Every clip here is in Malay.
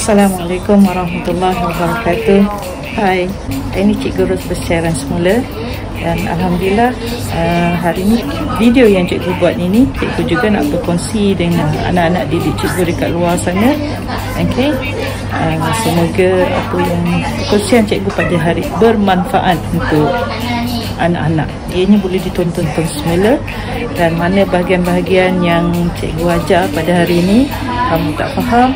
Assalamualaikum warahmatullahi wabarakatuh. Hai, ini Cikgu Ros bersiaran semula. Dan Alhamdulillah hari ini video yang Cikgu buat ini, Cikgu juga nak berkongsi dengan anak-anak didik Cikgu dekat luar sana. Okay. Semoga apa yang perkongsian Cikgu pada hari bermanfaat untuk anak-anak. Ianya boleh ditonton semula, dan mana bahagian-bahagian yang Cikgu ajar pada hari ini kamu tak faham,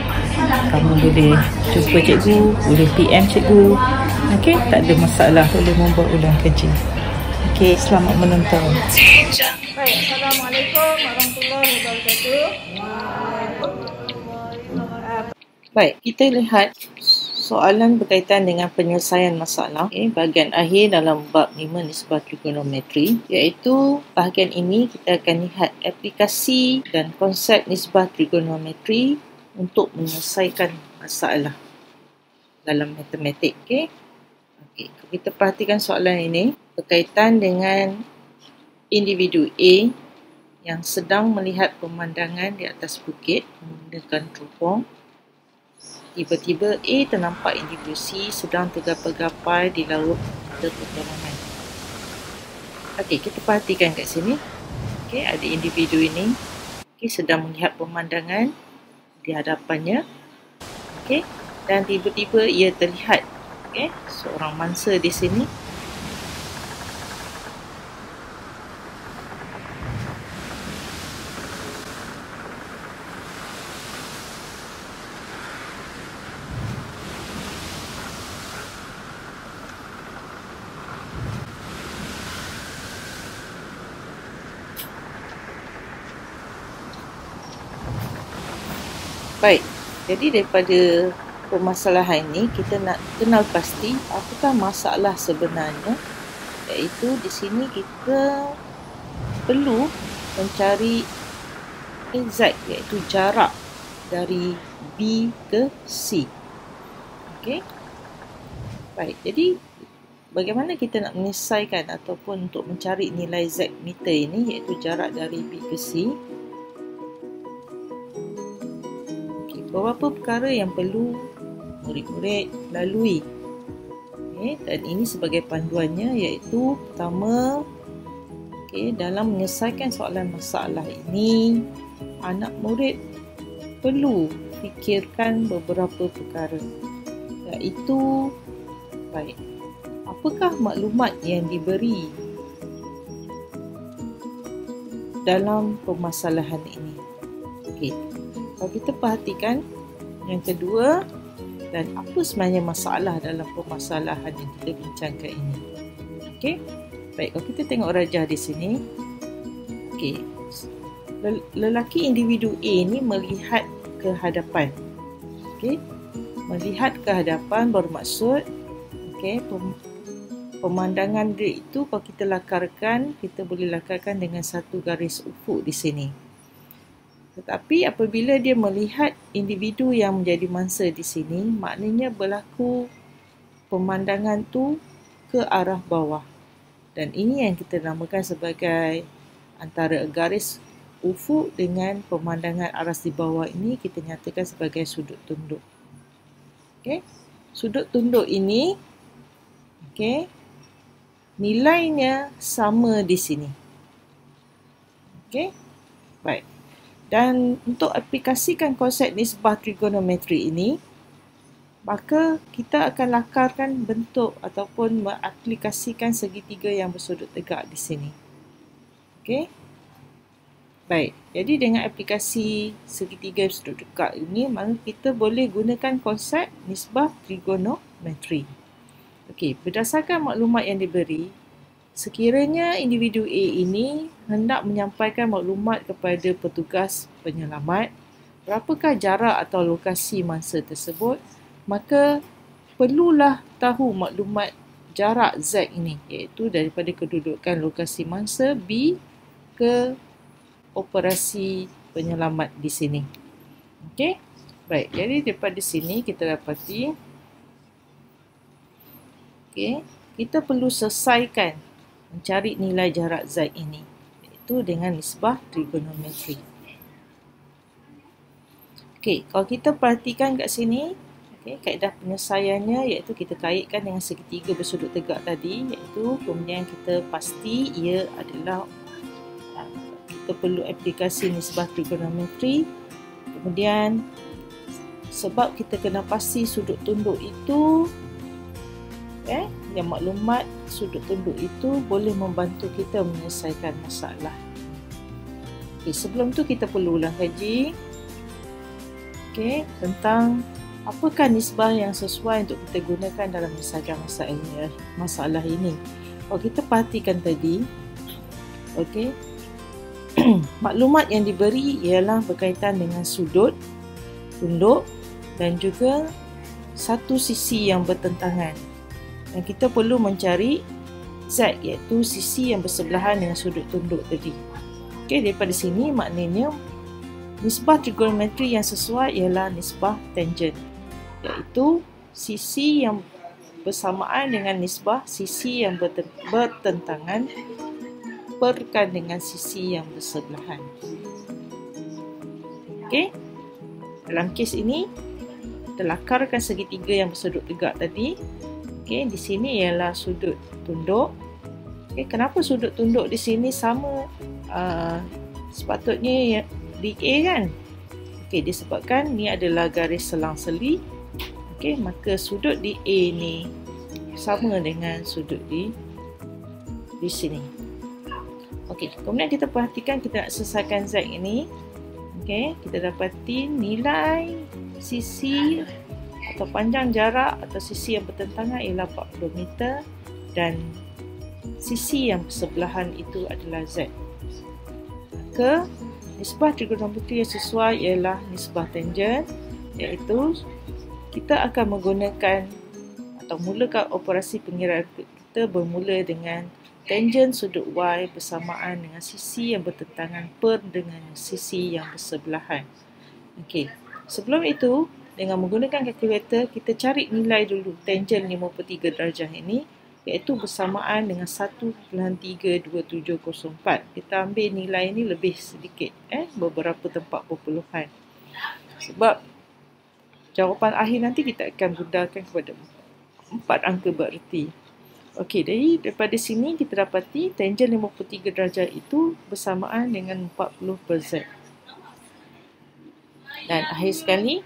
kamu boleh jumpa Cikgu, boleh PM Cikgu. Okey, tak ada masalah, boleh membuat ulang kerja. Okey, selamat menonton. Baik, Assalamualaikum warahmatullahi wabarakatuh. Baik, kita lihat soalan berkaitan dengan penyelesaian masalah, bahagian akhir dalam bab 5 nisbah trigonometri, iaitu bahagian ini kita akan lihat aplikasi dan konsep nisbah trigonometri untuk menyelesaikan masalah dalam matematik. Okey, kita perhatikan soalan ini berkaitan dengan individu A yang sedang melihat pemandangan di atas bukit menggunakan teropong. Tiba-tiba A ternampak individu C sedang tergapai-gapai di laut ada peperangan. Okey, kita perhatikan kat sini. Okey, ada individu ini sedang melihat pemandangan di hadapannya. Okey, dan tiba-tiba ia terlihat seorang mangsa di sini. Baik, jadi daripada permasalahan ini kita nak kenal pasti apakah masalah sebenarnya, iaitu di sini kita perlu mencari Z, iaitu jarak dari B ke C. Okey. Baik, jadi bagaimana kita nak menyelesaikan ataupun untuk mencari nilai Z meter ini, iaitu jarak dari B ke C? Beberapa perkara yang perlu murid-murid lalui. Dan ini sebagai panduannya, iaitu pertama, dalam menyelesaikan soalan masalah ini, anak murid perlu fikirkan beberapa perkara, iaitu baik, apakah maklumat yang diberi dalam permasalahan ini. Kalau kita perhatikan yang kedua, dan apa sebenarnya masalah dalam permasalahan yang kita bincangkan ini. Okey. Baik, kalau kita tengok rajah di sini. Okey. Lelaki individu A ni melihat ke hadapan. Okey. Melihat ke hadapan bermaksud pemandangan dia itu kalau kita lakarkan, kita boleh lakarkan dengan satu garis ufuk di sini. Tetapi apabila dia melihat individu yang menjadi mangsa di sini, maknanya berlaku pemandangan tu ke arah bawah. Dan ini yang kita namakan sebagai antara garis ufuk dengan pemandangan aras di bawah ini kita nyatakan sebagai sudut tunduk. Okey. Sudut tunduk ini nilainya sama di sini. Okey. Baik. Dan untuk aplikasikan konsep nisbah trigonometri ini, maka kita akan lakarkan bentuk ataupun mengaplikasikan segitiga yang bersudut tegak di sini. Okey. Baik, jadi dengan aplikasi segitiga bersudut tegak ini, maka kita boleh gunakan konsep nisbah trigonometri. Okey, berdasarkan maklumat yang diberi, sekiranya individu A ini hendak menyampaikan maklumat kepada petugas penyelamat, berapakah jarak atau lokasi mangsa tersebut, maka perlulah tahu maklumat jarak Z ini, iaitu daripada kedudukan lokasi mangsa B ke operasi penyelamat di sini. Okey, baik, jadi daripada sini kita dapati kita perlu selesaikan mencari nilai jarak Z ini, iaitu dengan nisbah trigonometri. Okey, kalau kita perhatikan kat sini, Okay, kaedah penyelesaiannya iaitu kita kaitkan dengan segitiga bersudut tegak tadi, iaitu kemudian kita pasti ia adalah kita perlu aplikasi nisbah trigonometri. Kemudian sebab kita kena pasti sudut tunduk itu, yang maklumat sudut tunduk itu boleh membantu kita menyelesaikan masalah. Okay, sebelum tu kita perlu ulang kaji tentang apakah nisbah yang sesuai untuk kita gunakan dalam menyelesaikan masalah ini. Kalau kita perhatikan tadi, maklumat yang diberi ialah berkaitan dengan sudut tunduk dan juga satu sisi yang bertentangan. Dan kita perlu mencari Z, iaitu sisi yang bersebelahan dengan sudut tunduk tadi. Daripada sini maknanya nisbah trigonometri yang sesuai ialah nisbah tangent, iaitu sisi yang bersamaan dengan nisbah sisi yang bertentangan perkan dengan sisi yang bersebelahan. Dalam kes ini kita lakarkan segitiga yang bersudut tegak tadi. Di sini ialah sudut tunduk. Kenapa sudut tunduk di sini sama sepatutnya di A kan? Disebabkan ni adalah garis selang-seli. Maka sudut di A ni sama dengan sudut di sini. Kemudian kita perhatikan, kita nak selesaikan Z ini. Kita dapati nilai sisi atau panjang jarak atau sisi yang bertentangan ialah 40 meter dan sisi yang bersebelahan itu adalah Z. Maka nisbah trigonometri yang sesuai ialah nisbah tangent, iaitu kita akan menggunakan atau mulakan operasi pengiraan kita bermula dengan tangent sudut Y bersamaan dengan sisi yang bertentangan per dengan sisi yang bersebelahan. Sebelum itu, dengan menggunakan kalkulator, kita cari nilai dulu tangent 53 darjah ini, iaitu bersamaan dengan 1.32704. Kita ambil nilai ini lebih sedikit, beberapa tempat perpuluhan. Sebab jawapan akhir nanti kita akan gunakan kepada 4 angka bererti. Jadi daripada sini kita dapati tangent 53 darjah itu bersamaan dengan 40%. Dan akhir sekali,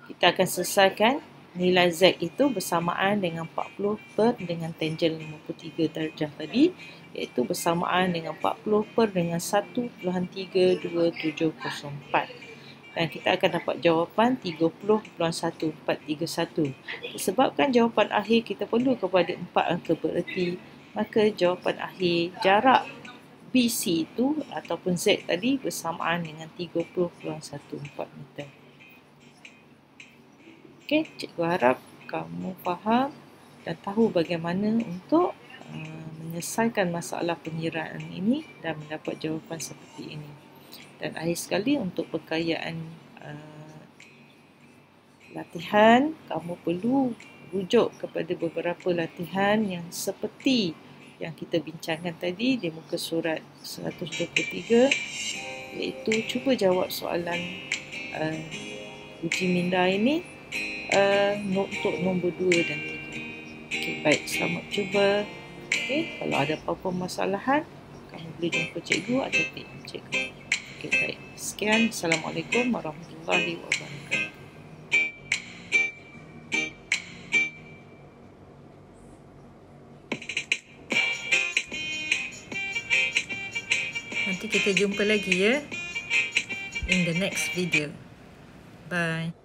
kita akan selesaikan nilai Z itu bersamaan dengan 40 per dengan tangent 53 darjah tadi, iaitu bersamaan dengan 40 per dengan 1.32704. Dan kita akan dapat jawapan 30.1431. Disebabkan jawapan akhir kita perlu kepada 4 angka bererti, maka jawapan akhir jarak BC itu ataupun Z tadi bersamaan dengan 30.14 meter. Cikgu harap kamu faham dan tahu bagaimana untuk menyelesaikan masalah pengiraan ini dan mendapat jawapan seperti ini. Dan akhir sekali, untuk perkayaan latihan, kamu perlu rujuk kepada beberapa latihan yang seperti yang kita bincangkan tadi di muka surat 123, iaitu cuba jawab soalan uji minda ini untuk nombor 2 dan 3. Baik, selamat cuba. Kalau ada apa-apa masalah, kamu boleh jumpa cikgu atau tim cikgu. Baik. Sekian. Assalamualaikum warahmatullahi wabarakatuh. Nanti kita jumpa lagi ya in the next video. Bye.